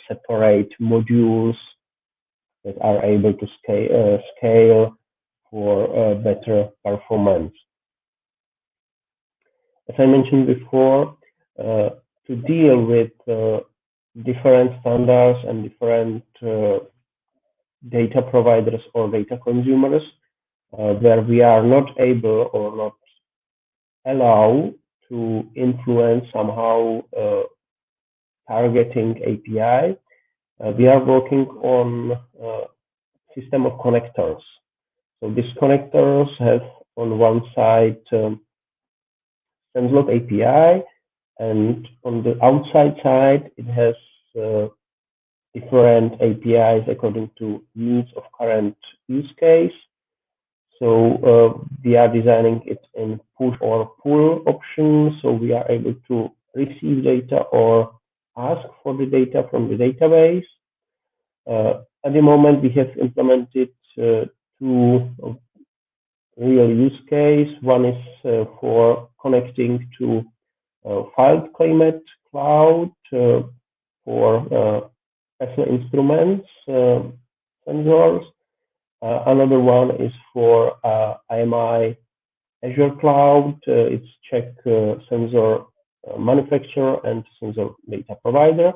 separate modules that are able to scale for better performance. As I mentioned before, to deal with different standards and different data providers or data consumers, where we are not able or not allowed to influence somehow targeting API, we are working on a system of connectors. So these connectors have on one side SensLog API, and on the outside side it has different APIs according to needs of current use case. So we are designing it in push or pull option, so we are able to receive data or ask for the data from the database. At the moment, we have implemented two real use case. One is for connecting to file climate cloud for special instruments sensors. Another one is for IMI Azure Cloud. It's check sensor manufacturer and sensor data provider.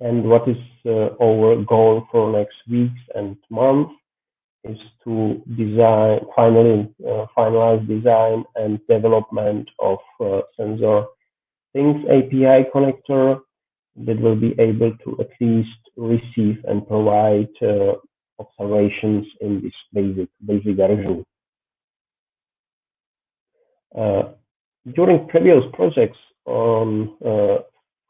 And what is our goal for next weeks and months is to design, finalize design and development of sensor things API connector that will be able to at least receive and provide observations in this basic version. During previous projects on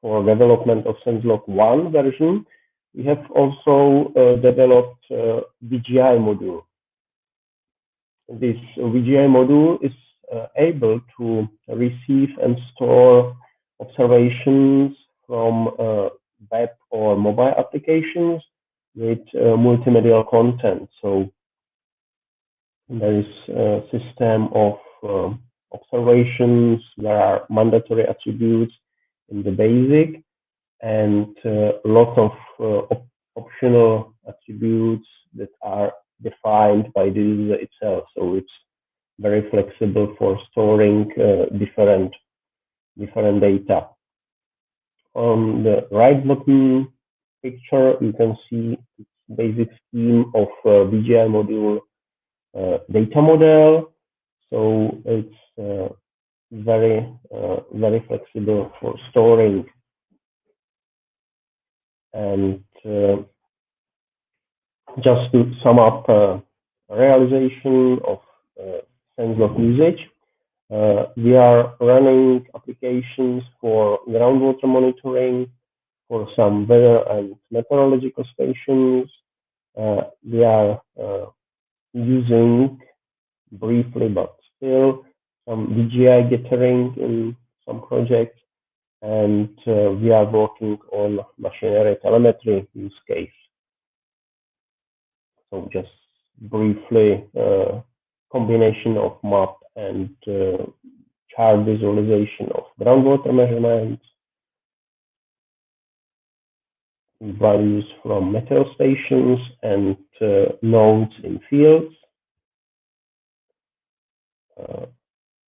for development of SensLog 1 version, we have also developed VGI module. This VGI module is able to receive and store observations from web or mobile applications with multimedial content. So there is a system of observations. There are mandatory attributes in the basic and lots of optional attributes that are defined by the user itself. So it's very flexible for storing different data. On the right bottom picture, you can see the basic scheme of VGI module data model. So it's very flexible for storing. And just to sum up realization of SensLog usage, we are running applications for groundwater monitoring, for some weather and meteorological stations. We are using briefly, but still, some VGI gathering in some projects, and we are working on machinery telemetry use case. So just briefly, combination of map and chart visualization of groundwater measurements, values from meteor stations and nodes in fields.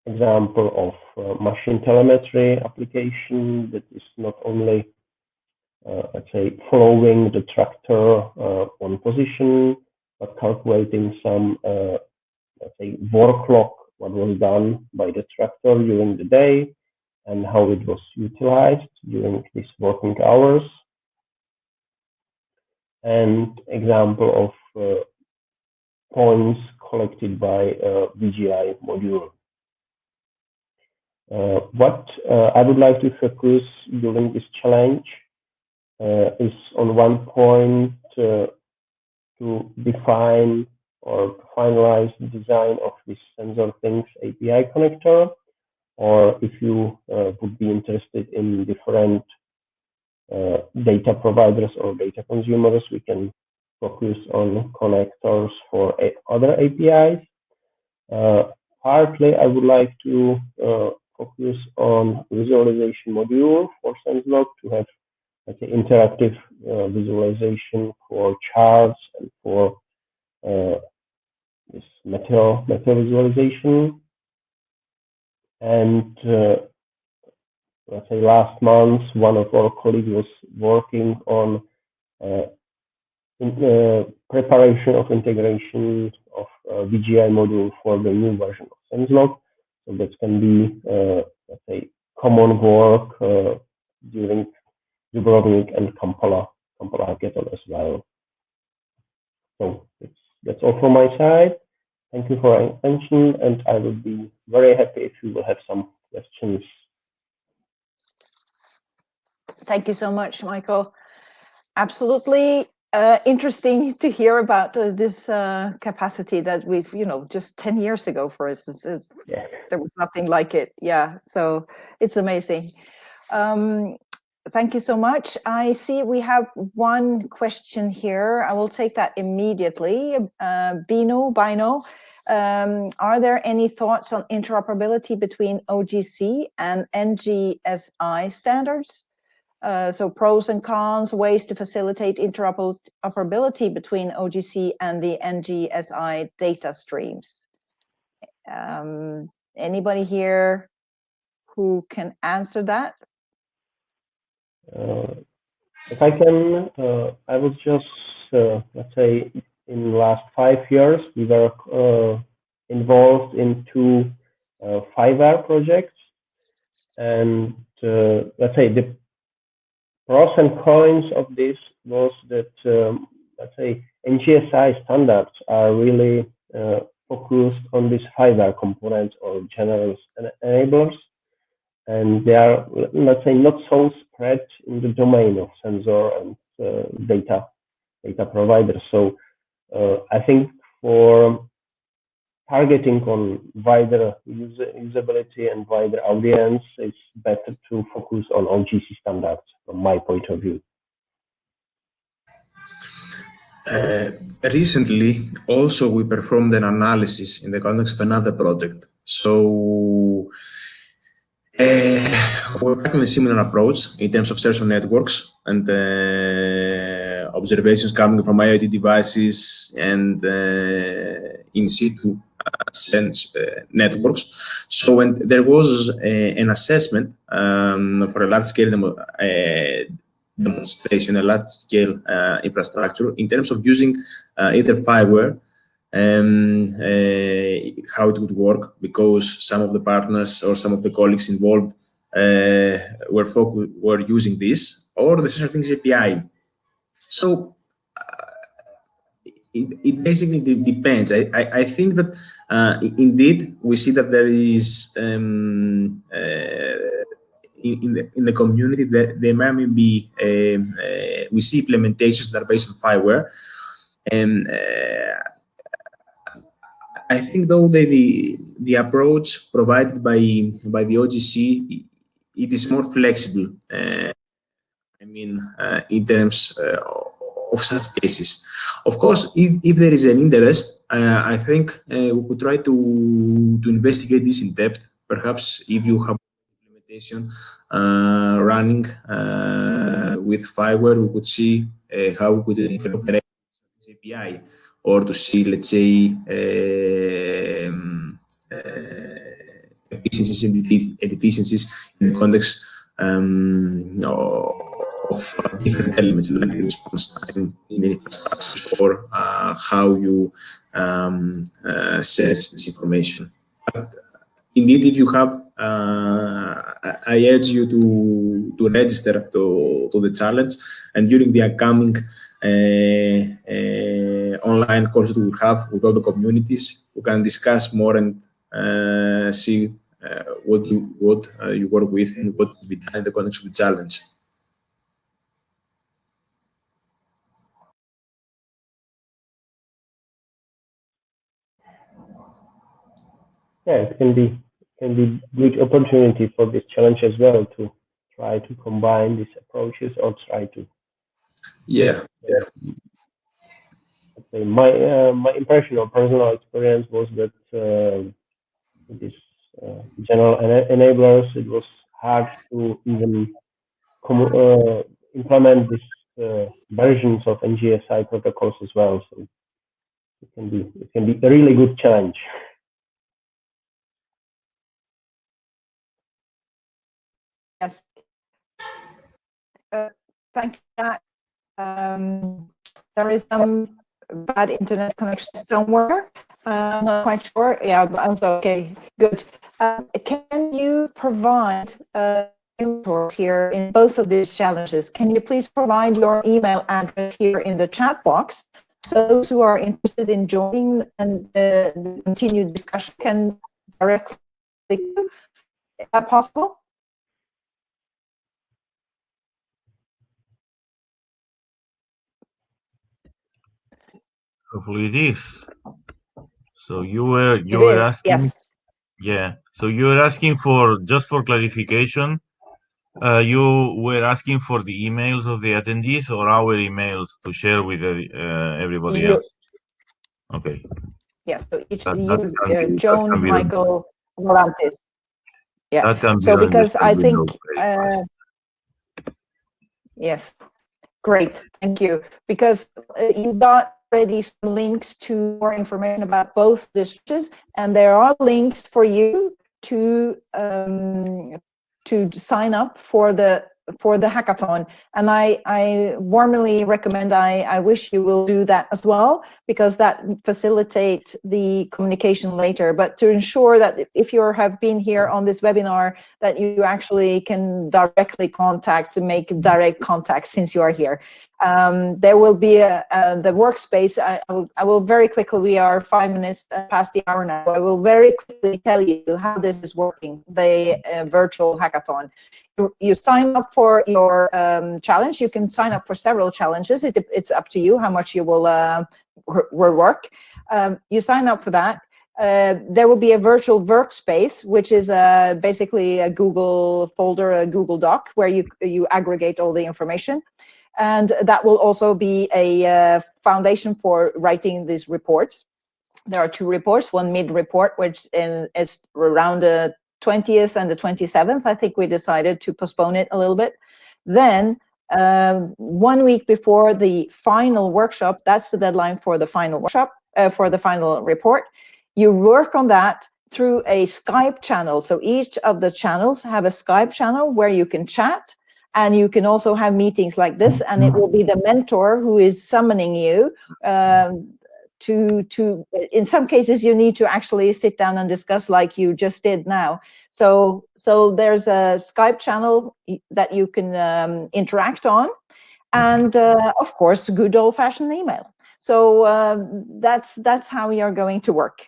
Example of machine telemetry application that is not only, let's say, following the tractor on position, but calculating some, let's say, work log, what was done by the tractor during the day and how it was utilized during these working hours. And example of points collected by VGI module. What I would like to focus during this challenge is on one point to define or to finalize the design of this sensor things API connector, or if you would be interested in different data providers or data consumers, we can focus on connectors for other APIs. Partly, I would like to focus on visualization module for SensLog to have like an interactive visualization for charts and for this meteor visualization. And let's say last month, one of our colleagues was working on preparation of integration of VGI module for the new version of SensLog. So that can be, let's say, common work during Dubrovnik and Kampala hackathon as well. So that's all from my side. Thank you for your attention, and I would be very happy if you will have some questions. Thank you so much, Michael. Absolutely. Interesting to hear about this capacity that we've, just 10 years ago, for instance, Yeah. there was nothing like it. Yeah, so it's amazing. Thank you so much. I see we have one question here. I will take that immediately. Bino, are there any thoughts on interoperability between OGC and NGSI standards? So pros and cons, ways to facilitate interoperability between OGC and the NGSI data streams. Anybody here who can answer that? If I can, I was just, let's say, in the last 5 years, we were involved in 2 5R projects. And let's say the pros and cons of this was that, let's say, NGSI standards are really focused on these 5R components or general enablers. And they are, let's say, not so spread in the domain of sensor and data providers. So I think for targeting on wider usability and wider audience, it's better to focus on OGC standards from my point of view. Recently, also we performed an analysis in the context of another project. So we're taking a similar approach in terms of social networks and observations coming from IoT devices and in situ sense networks. So when there was an assessment for a large-scale demonstration, a large-scale infrastructure in terms of using either fireware, how it would work, because some of the partners or some of the colleagues involved were using this, or the Sensor Things API. So it basically depends. I think that indeed we see that there is in the community that there may be we see implementations that are based on fireware, and I think though the approach provided by the OGC, it is more flexible. I mean, in terms of such cases. Of course, if there is an interest, I think we could try to investigate this in depth. Perhaps if you have implementation running with fireware, we could see how we could interoperate this API, or to see, let's say, efficiencies and deficiencies in the context of different elements like the response time in the infrastructure, or how you assess this information. But indeed, if you have, I urge you to register to the challenge, and during the upcoming online courses we will have with all the communities, we can discuss more and see what you work with and what will be done in the context of the challenge. Yeah, it can be good opportunity for this challenge as well, to try to combine these approaches, or try to. Yeah. Okay, my impression or personal experience was that these general enablers, it was hard to even implement these versions of NGSI protocols as well. So it can be a really good challenge. Yes. Thank you. There is some bad internet connection somewhere. I'm not quite sure. Yeah, but I'm okay. Good. Can you provide here in both of these challenges? Can you please provide your email address here in the chat box, so those who are interested in joining and the continued discussion can directly? Is that possible? Hopefully it is. So you were asking, yes. yeah. So you were asking for, just for clarification, you were asking for the emails of the attendees or our emails to share with everybody You, else? Okay. yes, so each That you, that can Joan, be done. Michael, Volantis. Yeah. That can be So done because just I let me know think, very fast. yes, great, thank you. Because you got already some links to more information about both districts, and there are links for you to sign up for the hackathon, and I warmly recommend, I wish you will do that as well, because that facilitates the communication later. But to ensure that if you have been here on this webinar, that you actually can directly make direct contact since you are here. There will be the workspace. I will very quickly, we are 5 minutes past the hour now. I will very quickly tell you how this is working, the virtual hackathon. You sign up for your challenge. You can sign up for several challenges. It's up to you how much you will work. You sign up for that. There will be a virtual workspace, which is basically a Google folder, a Google Doc, where you aggregate all the information. And that will also be a foundation for writing these reports. There are 2 reports, one mid-report, which is around the 20th and the 27th. I think we decided to postpone it a little bit. Then 1 week before the final workshop, that's the deadline for the final workshop, for the final report. You work on that through a Skype channel. So each of the channels have a Skype channel where you can chat, and you can also have meetings like this, and it will be the mentor who is summoning you. In some cases, you need to actually sit down and discuss like you just did now. So there's a Skype channel that you can interact on, and of course, good old-fashioned email. So that's how you're going to work.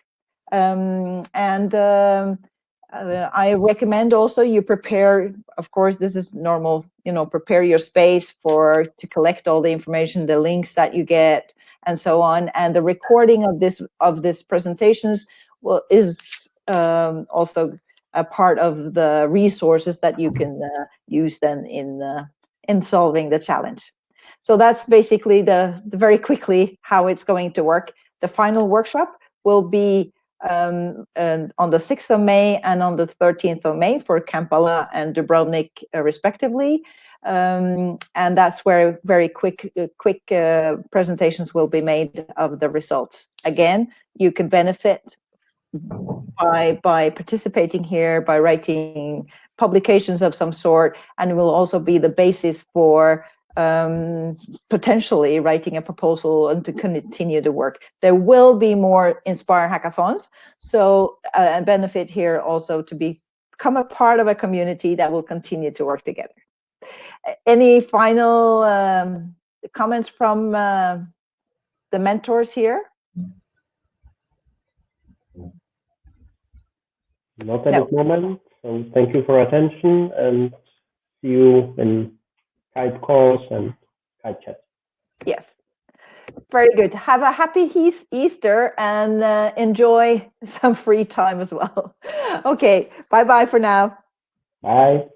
I recommend also you prepare, of course, this is normal, prepare your space to collect all the information, the links that you get, and so on. And the recording of this presentations is also a part of the resources that you can use then in solving the challenge. So that's basically the very quickly how it's going to work. The final workshop will be on the 6th of May and on the 13th of May for Kampala and Dubrovnik respectively. And that's where very quick presentations will be made of the results. Again, you can benefit by participating here, by writing publications of some sort, and it will also be the basis for potentially writing a proposal and to continue the work. There will be more Inspire hackathons, so a benefit here also to become a part of a community that will continue to work together. Any final comments from the mentors here? Not at this moment. So thank you for attention, and see you in Skype calls and Skype chat. Yes. Very good. Have a happy Easter and enjoy some free time as well. Okay. Bye-bye for now. Bye.